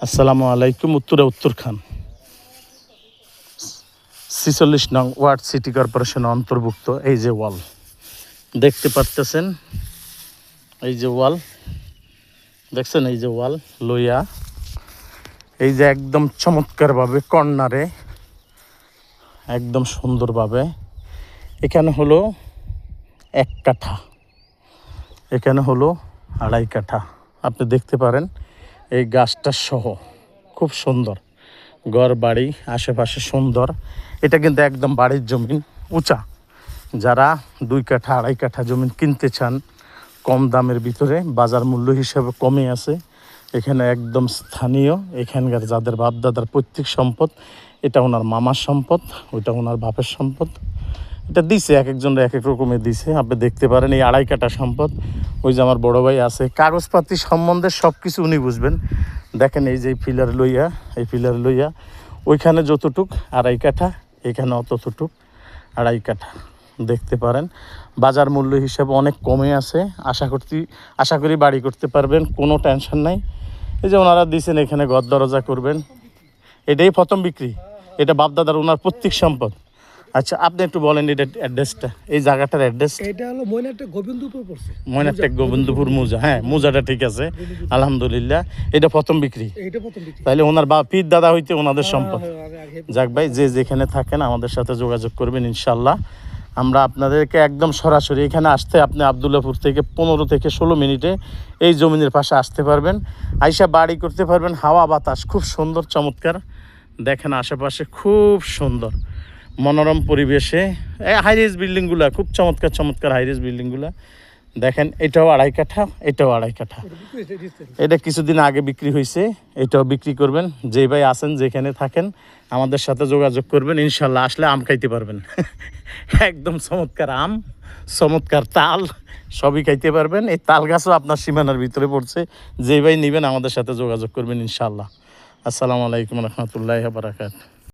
আসসালামু আলাইকুম। উত্তরখান ৪৬ নং ওয়ার্ড সিটি কর্পোরেশনের অন্তর্ভুক্ত এই যে ওয়াল দেখতে পারতেছেন, এই যে ওয়াল দেখছেন, এই যে ওয়াল লইয়া এই যে একদম চমৎকারভাবে কর্নারে একদম সুন্দরভাবে এখানে হলো ১ কাঠা, এখানে হলো ২.৫ কাঠা। আপনি দেখতে পারেন এই গাছটা সহ খুব সুন্দর ঘর বাড়ি আশেপাশে সুন্দর। এটা কিন্তু একদম বাড়ির জমিন উঁচা। যারা ২ কাঠা ২.৫ কাঠা জমিন কিনতে চান কম দামের ভিতরে, বাজার মূল্য হিসাবে কমে আছে, এখানে একদম স্থানীয়, এখানকার যাদের বাপদাদার পৈতৃক সম্পদ, এটা ওনার মামার সম্পদ, ওইটা ওনার বাপের সম্পদ। এটা দিছে এক একজনের এক এক রকমের দিছে। আপনি দেখতে পারেন এই ২.৫ কাঠা সম্পদ। ওই যে আমার বড় ভাই আছে, কাগজপাতি সম্বন্ধে সব কিছু উনি বুঝবেন। দেখেন এই যে পিলার লইয়া, এই পিলার লইয়া ওইখানে যতটুক ২.৫ কাঠা, এখানে অতটুক ২.৫ কাঠা। দেখতে পারেন বাজার মূল্য হিসাবে অনেক কমে আছে। আশা করি বাড়ি করতে পারবেন, কোনো টেনশন নাই। এই যে ওনারা দিয়েছেন এখানে ঘর দরজা করবেন। এটাই প্রথম বিক্রি, এটা বাপদাদার ওনার পৈতৃক সম্পদ। আচ্ছা, আপনি একটু বলেন এটা অ্যাড্রেসটা, এই জায়গাটার অ্যাড্রেস। এটা হলো ময়নাটেক গোবিন্দপুর পড়ছে। ময়নাটেক গোবিন্দপুর মুজা, হ্যাঁ মুজাটা ঠিক আছে, আলহামদুলিল্লাহ। এটা প্রথম বিক্রি, এইটা প্রথম বিক্রি। তাহলে ওনার পীর দাদা হইতে ওনাদের সম্পদ। যাক ভাই, যে যেখানে থাকেন আমাদের সাথে যোগাযোগ করবেন ইনশাল্লাহ। আমরা আপনাদেরকে একদম সরাসরি এখানে আসতে, আপনি আবদুল্লাপুর থেকে ১৫ থেকে ১৬ মিনিটে এই জমিনের পাশে আসতে পারবেন, আইসা বাড়ি করতে পারবেন। হাওয়া বাতাস খুব সুন্দর চমৎকার। দেখেন আশেপাশে খুব সুন্দর মনোরম পরিবেশে হাইরেজ বিল্ডিংগুলো খুব চমৎকার চমৎকার হাইরেজ বিল্ডিংগুলো দেখেন। এটাও ২.৫ কাঠা, এটাও ২.৫ কাঠা। এটা কিছুদিন আগে বিক্রি হয়েছে, এটাও বিক্রি করবেন। যেই ভাই আছেন যেখানে থাকেন আমাদের সাথে যোগাযোগ করবেন ইনশাল্লাহ। আসলে আম খাইতে পারবেন, একদম চমৎকার আম, চমৎকার তাল, সবই খাইতে পারবেন। এই তাল গাছও আপনার সীমানার ভিতরে পড়ছে। যেই ভাই নেবেন আমাদের সাথে যোগাযোগ করবেন ইনশাল্লাহ। আসসালামু আলাইকুম রহমতুল্লাহি ওয়া বারাকাতুহু।